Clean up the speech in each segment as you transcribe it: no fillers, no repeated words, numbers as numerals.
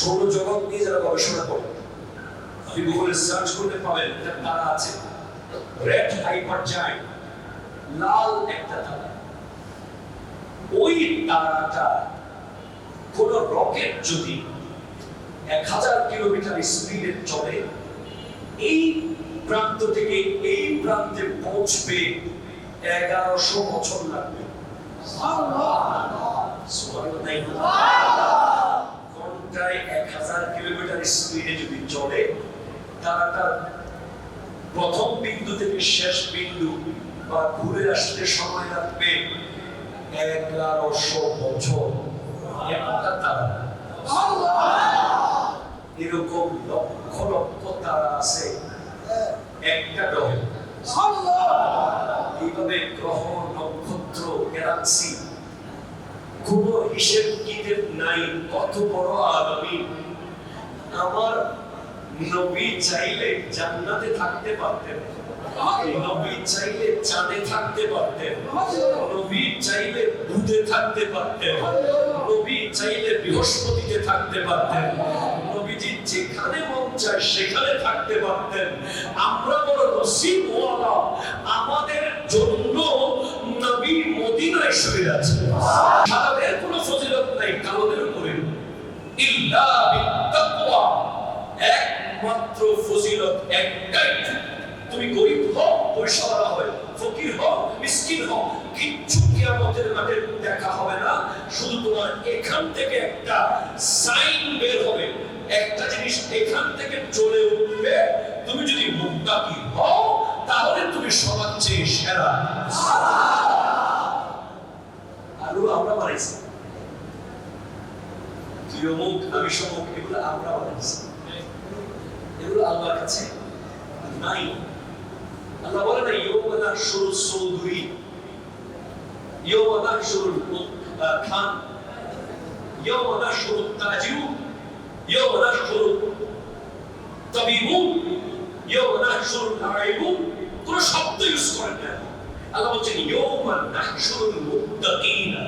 সৌরজগৎ নিয়ে যারা গবেষণা করে, আপনি গুগলে সার্চ করতে পাবেন একটা তারা আছে, রেড হাইপার জায়ান্ট, লাল একটা তারা। ওই তারাটা কোন রকেট যদি 1000 কিলোমিটার স্পিডে চলে, এই প্রান্ত থেকে এই প্রান্তে পৌঁছবে 1100 বছর লাগবে। ঘন্টায় 1000 কিলোমিটার স্পিডে যদি চলে, তারাটা প্রথম বিন্দু থেকে শেষ বিন্দু বা ঘুরে আসতে সময় লাগবে 1100 বছর। একটা তারা, এরকম লক্ষ লক্ষ তারা আছে একটা গ্রহে। এইভাবে গ্রহ, নক্ষত্র, গ্যালাক্সি কোন হিসেব কিতাব নাই, কত বড় আগামী। আমার নবী চাইলে জান্নাতে থাকতে পারতেন, নবী চাইলে চাঁদে থাকতে পারতেন, নবী চাইলে বুধে থাকতে পারতেন, নবী চাইলে বৃহস্পতিতে থাকতে পারতেন, নবীজি যেখানে মন চায় সেখানে থাকতে পারতেন। আমরা বড় নসিবওয়ালা, আমাদের জন্য নবী মদিনায় শুয়ে আছে। সাদাদের কোনো ফজিলত নাই কালোদের উপরে, ইল্লা বিত্তাকওয়া, একমাত্র ফজিলত একটাই। তুমি গরিব হও, পয়সাওয়ালা হয়, ফকির হও, মিসকিন হও, কিচ্ছু কিয়ামতের মাঠে দেখা হবে না। শুধু তোমার এখান থেকে একটা সাইন বের হবে, একটা জিনিস এখান থেকে চলে উঠবে। তুমি যদি মুত্তাকি হও তাহলে তুমি সবার চেয়ে সেরা। আলু আমরা বানাইছি, তুই অমুক আমি সমুক, এগুলো আমরা বানাইছি, এগুলো আল্লাহর কাছে নাই। আল্লাহ বলে না ইয়ৌমা নাহশুরুস সৌদুরি, ইয়ৌমা নাহশুরুল খান, ইয়ৌমা নাহশুরুত তাজিরু, ইয়ৌমা নাহশুরুত তাবিবুন, ইয়ৌমা নাহশুরুল আইবুন। কোন শব্দ ইউজ করেন না। আল্লাহ বলছেন ইয়ৌমা নাহশুরুল মুত্তাকিনা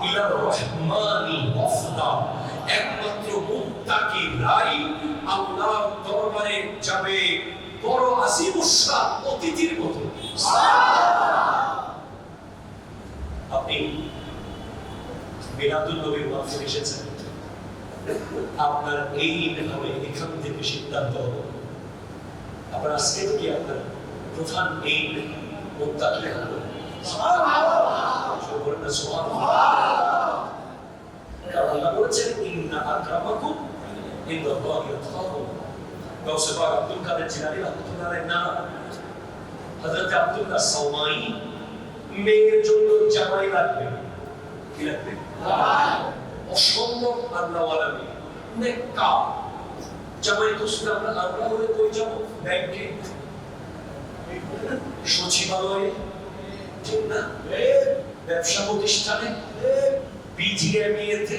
ইলার রহমানি ওয়াফদা, একমাত্র মুত্তাকিরাই আল্লাহর দরবারে যাবে বড় আজিমুশা অতিথির মতো। আপনি মিলাদুন নবীর মাহফিলে এসেছেন, আপনার এই হবে এখান থেকে সিদ্ধান্ত হবে আপনার আজকে কি আপনার প্রধান এই মুত্তাকি হবে। আল্লাহ বলেছেন ইন্না আকরামাকুম ইনদাল্লাহি আতকাকুম। গাউসে পাক আব্দুল কাদের জিলানী রাহমাতুল্লাহ আলাইহি নাম হযরত আব্দুল্লাহ সাওমাই, মেয়ের জন্য জামাই লাগবে, কি লাগবে? অসম্ভব আল্লাহওয়ালা মেয়ে, নেকা। জামাই খুঁজতে আমরা হলে কই যাব? ব্যাংকে, সচিবালয়ে, ঠিক না? ব্যবসা প্রতিষ্ঠানে, বিজিএমইএতে,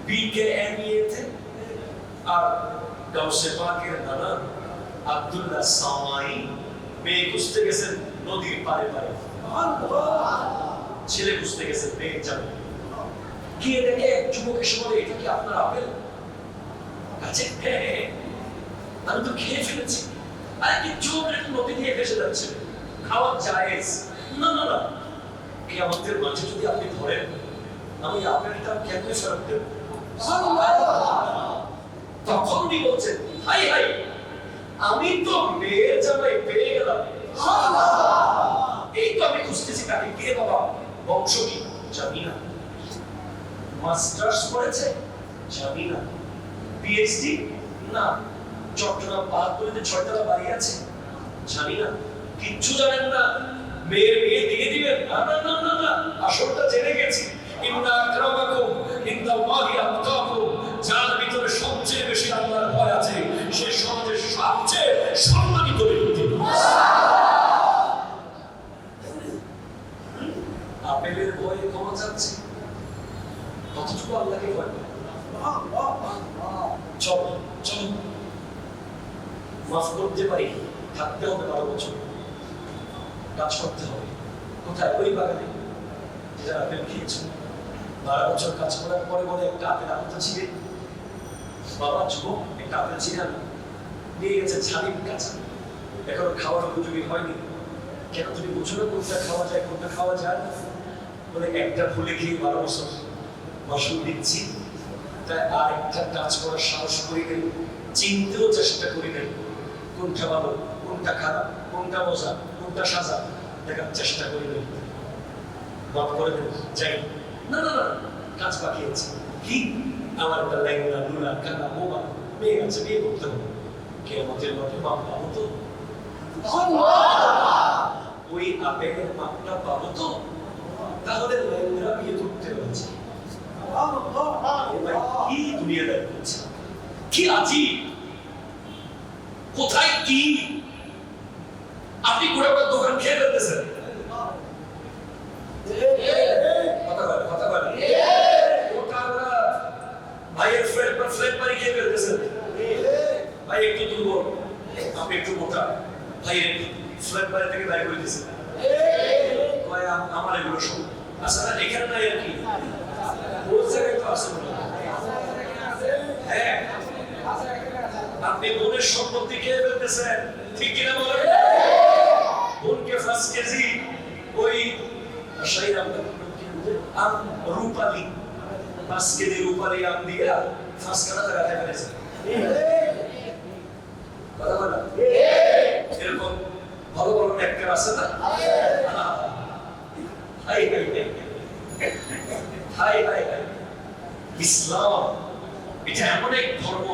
বিকেএমইএতে। আর গাউসে পাকের নানা আব্দুল্লাহ সাওমাই মেয়ে খুঁজতে গেছেন নদীর পারে পারে, ছেলে খুঁজতে গেছেন মেয়ে যাবে। গিয়ে দেখে এক যুবক এসে বলে, এটা কি আপনার আপেল? আচ্ছা হ্যাঁ, আমি তো খেয়ে ফেলেছি। আর কি যুবক একটু নদী দিয়ে ভেসে যাচ্ছে, খাওয়া জায়েজ। না না না, কিয়ামতের মাঝে যদি আপনি ধরেন, আমি আপেলটা কেমনে ফেরত দেব? তখন উনি বলছেন, হাই হাই, আমি তো মেয়ের জামাই পেয়ে গেলাম। এই তো আমি খুঁজতেছি তাকে। কে বাবা? বংশ কি? জানি না। মাস্টার্স করেছে? জানি না। পিএইচডি? না। চট্টগ্রাম পাহাড়তলিতে 6তলা বাড়ি আছে? জানি না। কিচ্ছু জানেন না। মেয়ের বিয়ে দিয়ে দিবেন? না না না না না, আসলটা জেনে গেছি। ইন্না আকরামাকুম ইনদাল্লাহি আতকাকুম, যার ভিতরে সবচেয়ে বেশি আল্লাহর ভয় আছে সে সমাজের সবচেয়ে সম্মানিত ব্যক্তি। আপেলের ভয়ে ক্ষমা চাচ্ছে, কতটুকু আল্লাহকে ভয় করে? চল চল, মাফ করতে পারি, থাকতে হবে 12 বছর, কাজ করতে হবে। কোথায়? ওই বাগানে যারা আপেল খেয়েছো। 12 বছর কাজ করার পরে বলে একটা আপেল আনতে ছিলেন, বাবা যুবক একটা আপেল ছিলেন নিয়ে গেছে ছাড়ির কাছে, এখনো খাওয়ার উপযোগী হয়নি, কেন তুমি বুঝো না কোনটা খাওয়া যায় কোনটা খাওয়া যায় না? বলে একটা ফুলে খেয়ে 12 বছর বসন দিচ্ছি, তাই আর একটা কাজ করার সাহস করি নেই, চিনতেও চেষ্টা করি নেই কোনটা ভালো কোনটা খারাপ কোনটা মজা কোনটা সাজা দেখার চেষ্টা করি নেই। মাফ করে দেন যাই, না না না কাজ বাকি আছে। কি? আমার একটা ল্যাংড়া লুলা কানা বোমা মেয়ে আছে, বিয়ে করতে হবে, কিয়ামতের মাঠে মাপ পাবো তো? ওই আপেলের মাপটা পাবো তো? তাহলে ল্যাংড়া বিয়ে করতে হচ্ছে। কি দুনিয়াদারি করছে, কি আজীব, কোথায় কি? আপনি করে একটা দোকান খেয়ে ফেলতেছেন, কথা বলে ভাইয়ের ফ্লেট বাড়ি খেয়ে ফেলতেছেন, ভাই একটু দুর্বল আপনি একটু মোটা, ভাইয়ের ফ্লেট বাড়ি থেকে বাইরে করে দিয়েছেন, আমার এগুলো সব আচ্ছা না এখানে নাই আর কি ওর জায়গায় তো আছে মনে হয়। হ্যাঁ আপনি বোনের সম্পত্তি খেয়ে ফেলতেছেন, ঠিক কিনা বলেন? বোনকে 5 কেজি ওই আম রূপালী 5 কেজি রূপালী আম দিয়া 5 কাটা টাকা ফেলেছে। কথা বলা এরকম ভালো ভালো একটা আছে না? Hi hi hi hi hi. Islam এটা এমন এক ধর্ম,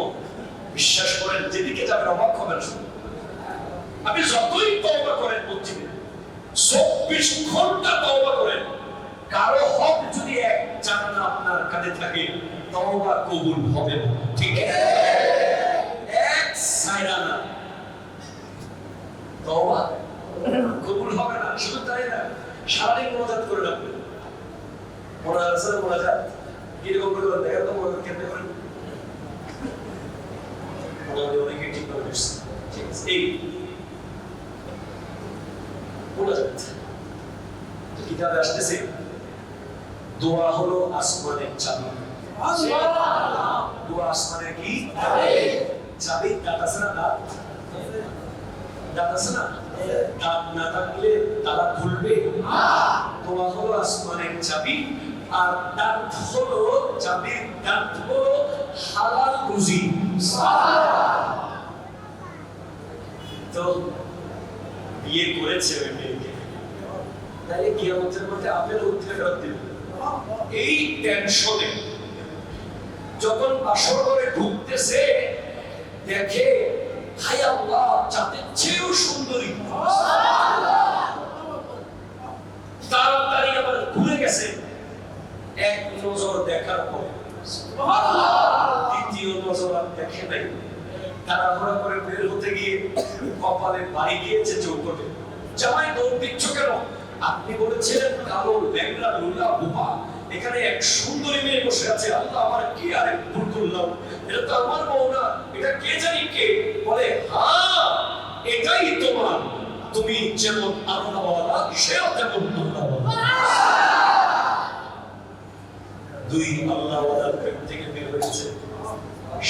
বিশ্বাস করেন যেদিকে যাবেন অবাক হবেন। আপনি যতই তওবা করেন মসজিদে 24 ঘন্টা তওবা করেন, কারো হক যদি এক জানা আপনার কাছে থাকে তওবা কবুল হবে না, ঠিক আছে? এক সাইরানা তওবা কবুল হবে না। শুধু তাই না, সারাদিন মুনাজাত করে রাখবেন, মুনাজাত কিরকম করে দেখা তো মুনাজাত কেমনে করেন আমাদের অনেকে ঠিক করে দিচ্ছে, ঠিক আছে? এই মুনাজাত কিতাবে আসতেছে দোয়া হলো আসমানের চাবি। দোয়া আসমানের কি চাবি? দাঁত আছে না? দাঁত আছে না? দাঁত না থাকলে তালা খুলবে? দোয়া হলো আসমানের চাবি, আর দাঁত হলো চাবির দাঁত হলো হালাল রুজি। তো বিয়ে করেছে ওই মেয়েকে, তাহলে কিয়ামতের মধ্যে আপেল উঠে ফেরত দিবে। এই টেনশনে যখন আসর ঘরে ঢুকতেছে দেখে হায় আল্লাহ চাঁদের চেয়েও সুন্দরী, তাড়াতাড়ি আবার ঘুরে গেছে। এক নজর দেখার পর দ্বিতীয় নজর আর দেখে নাই, তাড়াহুড়া করে বের হতে গিয়ে কপালে বাড়ি গিয়েছে চৌকটে। জামাই দৌড় দিচ্ছ কেন? আপনি বলেছিলেন কালো ল্যাংড়া লুলা বোবা, এখানে এক সুন্দরী মেয়ে বসে আছে, আল্লাহ আমার কি আরেক ভুল করলাম, এটা তো আমার বউ না, এটা কে জানি কে? বলে হ্যাঁ এটাই তোমার, তুমি যেমন আল্লাহওয়ালা সেও তেমন আল্লাহওয়ালা। দুই আল্লাহওয়ালার পেট থেকে বের হয়েছে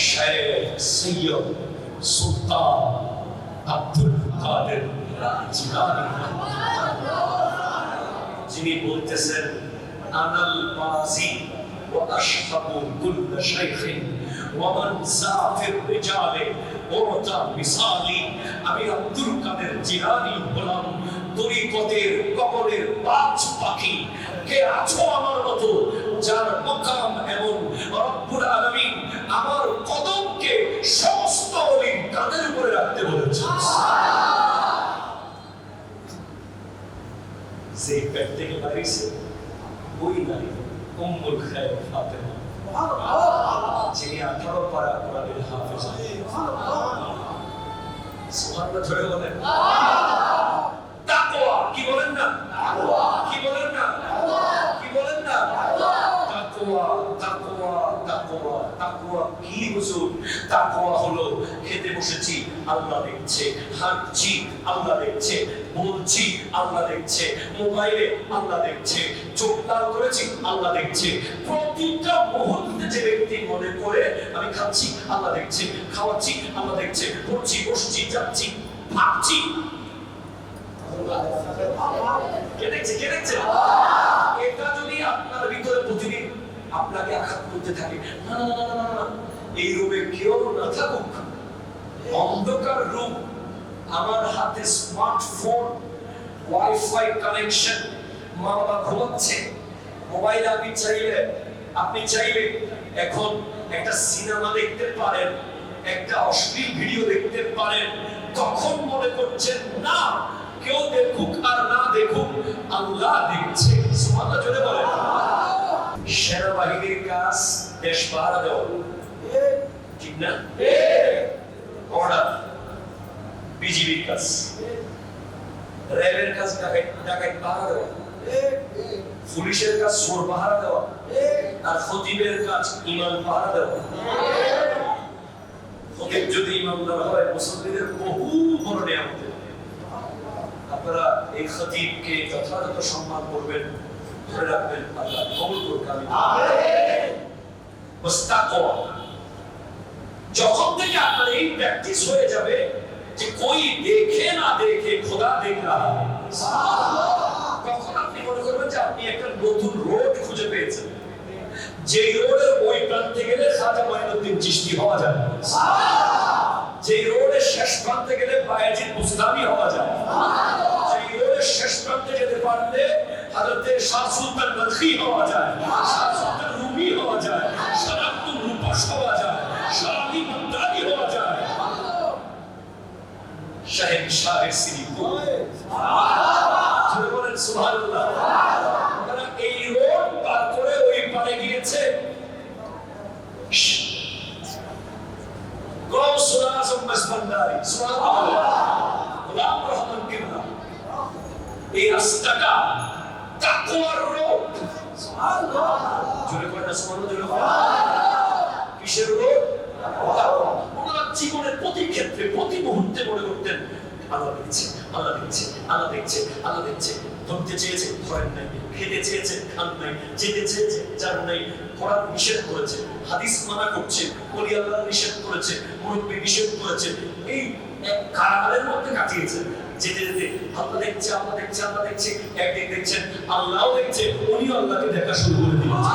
শেখ সৈয়দ সুলতান আব্দুল কাদের জিলানী, যিনি বলতেছেন আনাল বাজি ওয়া আশহাবু কুল্লা শাইখিন ওয়া মান সাফির রিজালে ওতা মিসালি। আমি আব্দুল কাদের জিলানী হলাম তরিকতের কবরের বাজ পাখি। কে আছো আমার মতো যার মাকাম এমন? রব্বুল আলামিন আমার কদমকে সমস্ত ওলির কাঁধের উপরে রাখতে বলেছেন। যে পেট থেকে বাড়িছে ওই নারী উম্মুল খায়র ফাতেমা, যিনি 18 পারা কোরআনের হাফেজা। সুবহানাল্লাহ ধরে বলেন তাকওয়া। কি বলেন না? কি বলেন না? কি বলেন না? তাকওয়া তাকওয়া তাকওয়া তাকওয়া কি বুঝো? নতুন। তাকওয়া হলো খেতে বসেছি আল্লাহ দেখছে, হাঁটছি আল্লাহ দেখছে, বলছি আল্লাহ দেখছে, মোবাইলে আল্লাহ দেখছে, চোখ লাল করেছি আল্লাহ দেখছে। প্রতিটা মুহূর্তে যে ব্যক্তি মনে করে আমি খাচ্ছি আল্লাহ দেখছে, খাওয়াচ্ছি আল্লাহ দেখছে, পড়ছি, বসছি, যাচ্ছি, ভাবছি, কে দেখছে, কে দেখছে? এটা যদি আপনার ভিতরে প্রতিদিন আপনাকে আঘাত করতে থাকে, না না না না না, এই রুমে কেউ না থাকুক, অন্ধকার রুম, আমার হাতে স্মার্টফোন, ওয়াইফাই কানেকশন, মা বাবা ঘুমাচ্ছে, মোবাইলে আপনি চাইলে এখন একটা সিনেমা দেখতে পারেন, একটা অশ্লীল ভিডিও দেখতে পারেন। তখন মনে করছেন না, কেউ দেখুক আর না দেখুক, আল্লাহ দেখছে। সুবহানাল্লাহ জোরে বলেন। সেনাবাহিনীর কাজ দেশ পাহারা দেওয়া, ঠিক না? অর্ডার বিজিবির কাজ, র্যাবের কাজ ডাকাত পাহারা দেওয়া, পুলিশের কাজ চোর পাহারা দেওয়া, আর খতিবের কাজ ইমাম পাহারা দেওয়া। খতিব যদি ইমামদার হয়, মুসল্লিদের বহু বড় নিয়ামত। আপনারা এই খতিবকে যথাযথ সম্মান করবেন, ধরে রাখবেন, আল্লাহ কবুল করুক। আমিন। মুস্তাকওয়া যখন থেকে আপনার এই প্র্যাকটিস হয়ে যাবে যে কোই দেখে না দেখে খোদা দেখ রাহা है, তখন আপনি মনে করবেন যে আপনি একটা নতুন রোড খুঁজে পেয়েছেন, যে রোডের ওই প্রান্তে গেলে খাজা মঈনুদ্দিন চিশতি হওয়া যায়, যে রোডের শেষ প্রান্তে গেলে বায়েজিদ বুস্তামি হওয়া যায়, যে রোডের শেষ প্রান্তে যেতে পারলে হযরতে শাহ সুলতান বলখি হওয়া যায়, শাহ সুলতান রুমি হওয়া যায়, শাহ আব্দুল রুবাশ হওয়া যায়, শাহ আলী বাগদাদি হওয়া যায়, শাহেনশাহ সিরিপুর। সুবহানাল্লাহ, সুবহানাল্লাহ। তারা এই রোড পার করে ওই পারে গিয়েছে। গৌসুল আযম মাসবান্দারি, সুবহানাল্লাহ, গোলাম রহমান কিবলা। এই রাস্তাটা তাকওয়ার রোড। সুবহানাল্লাহ, জোরে বলেন সুবহানাল্লাহ, জোরে বলেন। কিসের রোড? তাকওয়া। ওনারা জীবনের প্রতি ক্ষেত্রে, প্রতি মুহূর্তে মনে করতেন আল্লাহ দেখছে, আল্লাহ দেখছে, আল্লাহ দেখছে, আল্লাহ দেখছে। ধরতে চেয়েছে, ধরেন নাই, খেতে চেয়েছে, খান নাই, যেতে চেয়েছে, যান নাই। কোরআন নিষেধ করেছে, হাদিস মানা করছে, ওলি আল্লাহ নিষেধ করেছে, মুরব্বি নিষেধ করেছে। এই এক কারাগারের মধ্যে কাটিয়েছে। যেতে যেতে আল্লাহ দেখছে, আল্লাহ দেখছে, আল্লাহ দেখছে। একদিন দেখছেন আল্লাহও দেখছে, উনিও আল্লাহকে দেখা শুরু করে দিয়েছে।